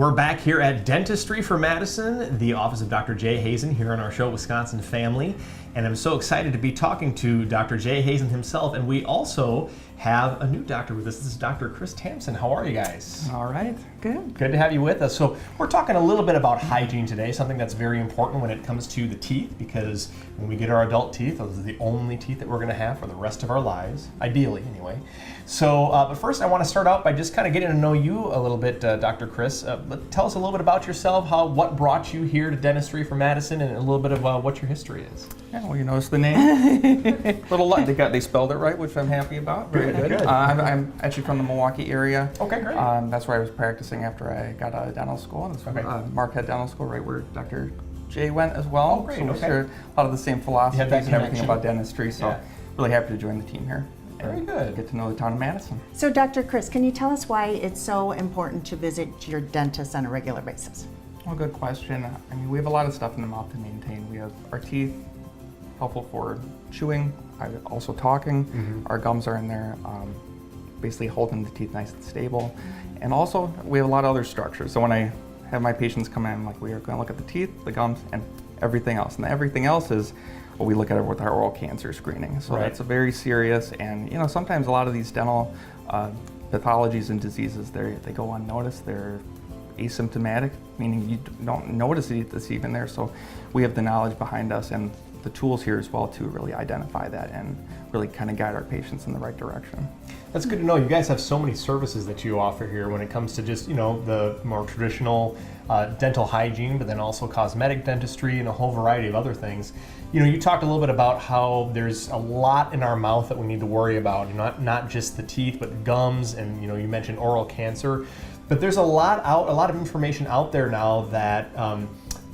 We're back here at Dentistry for Madison, the office of Dr. Jay Hazen here on our show, Wisconsin Family. And I'm so excited to be talking to Dr. Jay Hazen himself. And we also have a new doctor with us. This is Dr. Chris Tamson. How are you guys? All right, good. Good to have you with us. So we're talking a little bit about hygiene today, something that's very important when it comes to the teeth, because when we get our adult teeth, those are the only teeth that we're going to have for the rest of our lives, ideally anyway. So, but first I want to start out by just kind of getting to know you a little bit, Dr. Chris. Tell us a little bit about yourself, what brought you here to Dentistry for Madison, and a little bit of what your history is. Yeah, well, you noticed the name. They spelled it right, which I'm happy about. Very good. I'm actually from the Milwaukee area. Okay, great. That's where I was practicing after I got out of dental school. It's Marquette Dental School, right where Dr. Jay went as well. Oh, great. So we share a lot of the same philosophies and everything connection about dentistry. So really happy to join the team here. Very good. Get to know the town of Madison. So Dr. Chris, can you tell us why it's so important to visit your dentist on a regular basis? Well, good question. I mean, we have a lot of stuff in the mouth to maintain. We have our teeth, helpful for chewing, also talking. Mm-hmm. Our gums are in there, basically holding the teeth nice and stable. And also, we have a lot of other structures. So when I have my patients come in, like, we are going to look at the teeth, the gums, and everything else. And everything else is what we look at with our oral cancer screening. So that's a very serious, and sometimes a lot of these dental pathologies and diseases, they go unnoticed. They're asymptomatic, meaning you don't notice it's even there. So we have the knowledge behind us and the tools here as well to really identify that and really kind of guide our patients in the right direction. That's good to know. You guys have so many services that you offer here when it comes to just, the more traditional dental hygiene, but then also cosmetic dentistry and a whole variety of other things. You talked a little bit about how there's a lot in our mouth that we need to worry about, not just the teeth, but gums, and you mentioned oral cancer. But there's a lot of information out there now that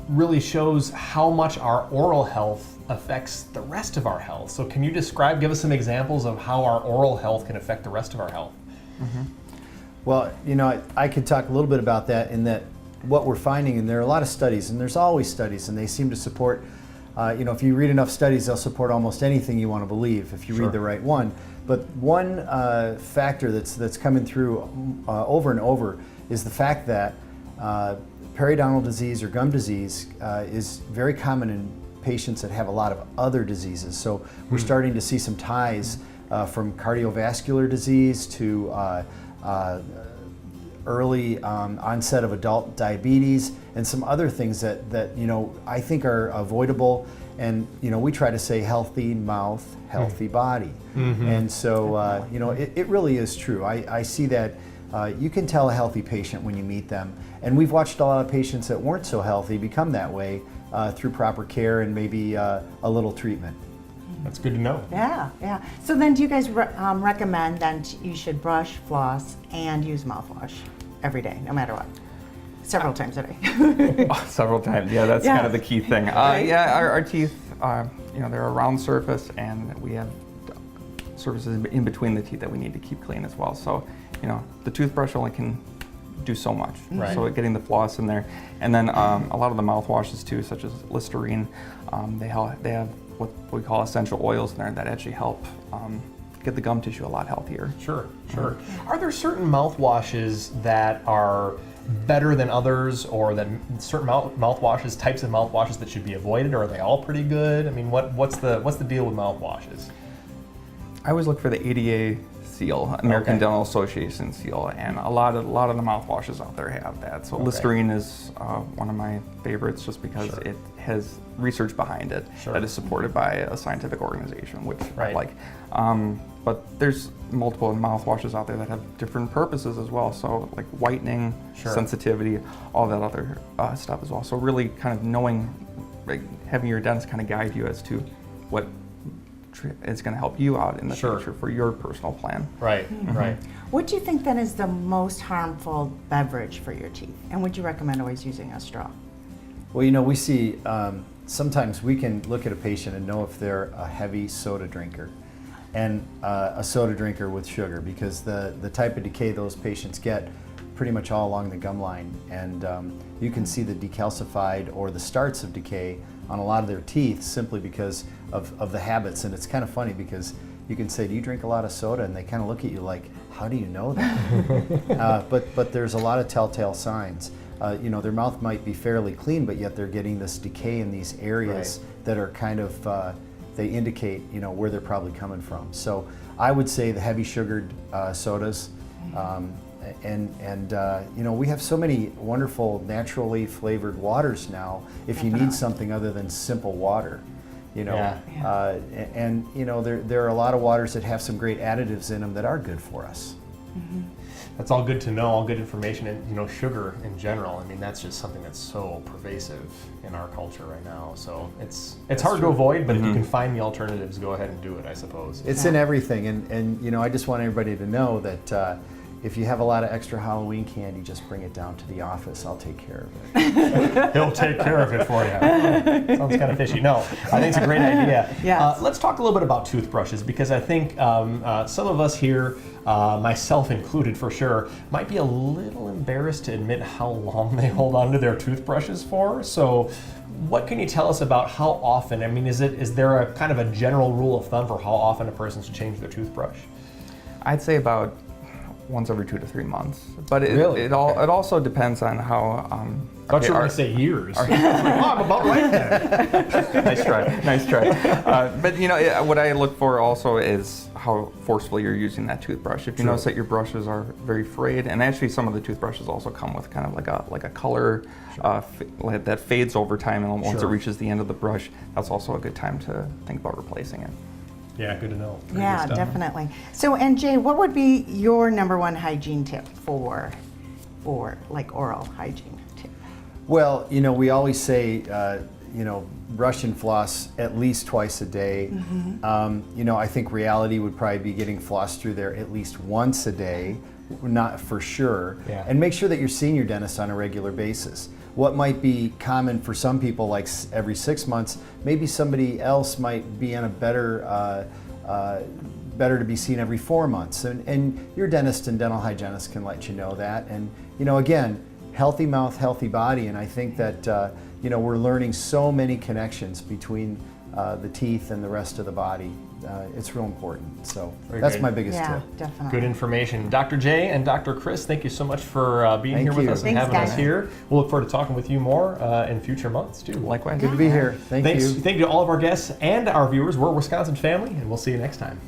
really shows how much our oral health affects the rest of our health. So can you give us some examples of how our oral health can affect the rest of our health? Mm-hmm. Well, I could talk a little bit about that, in that what we're finding, and there are a lot of studies, and there's always studies, and they seem to support, if you read enough studies, they'll support almost anything you want to believe if you read the right one. But one factor that's coming through over and over is the fact that periodontal disease or gum disease is very common in patients that have a lot of other diseases. So we're starting to see some ties from cardiovascular disease to early onset of adult diabetes and some other things that I think are avoidable. And we try to say healthy mouth, healthy body. Mm-hmm. And so it really is true. I see that you can tell a healthy patient when you meet them. And we've watched a lot of patients that weren't so healthy become that way through proper care and maybe a little treatment. That's good to know. Yeah. So then do you guys recommend that you should brush, floss, and use mouthwash every day, no matter what? Several times a day. Several times, yeah, that's kind of the key thing. Right? Our teeth, they're a round surface, and we have surfaces in between the teeth that we need to keep clean as well. So, the toothbrush only can do so much. Right. So getting the floss in there, and then a lot of the mouthwashes too, such as Listerine, they have what we call essential oils in there that actually help get the gum tissue a lot healthier. Sure. Are there certain mouthwashes that are better than others, or that certain types of mouthwashes that should be avoided, or are they all pretty good? I mean, what's the deal with mouthwashes? I always look for the ADA seal, American Dental Association seal, and a lot of the mouthwashes out there have that. So Listerine is one of my favorites, just because it has research behind it that is supported by a scientific organization, which I like. But there's multiple mouthwashes out there that have different purposes as well. So like whitening, sensitivity, all that other stuff as well. So really kind of knowing, having your dentist kind of guide you as to what is going to help you out in the future for your personal plan. Right. What do you think then is the most harmful beverage for your teeth? And would you recommend always using a straw? Well, we see sometimes we can look at a patient and know if they're a heavy soda drinker and a soda drinker with sugar, because the type of decay those patients get pretty much all along the gum line, and you can see the decalcified or the starts of decay on a lot of their teeth simply because of the habits. And it's kind of funny because you can say, do you drink a lot of soda? And they kind of look at you like, how do you know that? But there's a lot of telltale signs. their mouth might be fairly clean, but yet they're getting this decay in these areas that are kind of, they indicate, where they're probably coming from. So I would say the heavy sugared sodas, we have so many wonderful naturally flavored waters now. If you need something other than simple water, there are a lot of waters that have some great additives in them that are good for us. That's all good to know, all good information, and sugar in general. I mean, that's just something that's so pervasive in our culture right now. So it's hard to avoid, but if you can find the alternatives, go ahead and do it, I suppose. It's in everything, and I just want everybody to know that if you have a lot of extra Halloween candy, just bring it down to the office. I'll take care of it. He'll take care of it for you. Sounds kind of fishy. No, I think it's a great idea. Yes. Let's talk a little bit about toothbrushes, because I think some of us here, myself included for sure, might be a little embarrassed to admit how long they hold onto their toothbrushes for. So what can you tell us about how often? I mean, is there a kind of a general rule of thumb for how often a person should change their toothbrush? I'd say about once every 2 to 3 months, but it also depends on how. I thought you were going to say years. I'm about right there. Nice try. But what I look for also is how forcefully you're using that toothbrush. If you notice that your brushes are very frayed, and actually some of the toothbrushes also come with kind of like a color that fades over time, and once it reaches the end of the brush, that's also a good time to think about replacing it. Yeah, good to know. Yeah, definitely. So, and Jay, what would be your #1 hygiene tip for like oral hygiene tip? Well, we always say, brush and floss at least twice a day. I think reality would probably be getting floss through there at least once a day, not for sure. Yeah. And make sure that you're seeing your dentist on a regular basis. What might be common for some people, like every 6 months, maybe somebody else might be in a better to be seen every 4 months. And your dentist and dental hygienist can let you know that. And, again, healthy mouth, healthy body. And I think that, we're learning so many connections between the teeth and the rest of the body. It's real important. So that's my biggest tip. Yeah, definitely. Good information. Dr. Jay and Dr. Chris, thank you so much for being here with us and Thanks, having us guys. here. We'll look forward to talking with you more in future months, too. Likewise. Good to be here. Thank you. Thank you to all of our guests and our viewers. We're a Wisconsin family, and we'll see you next time.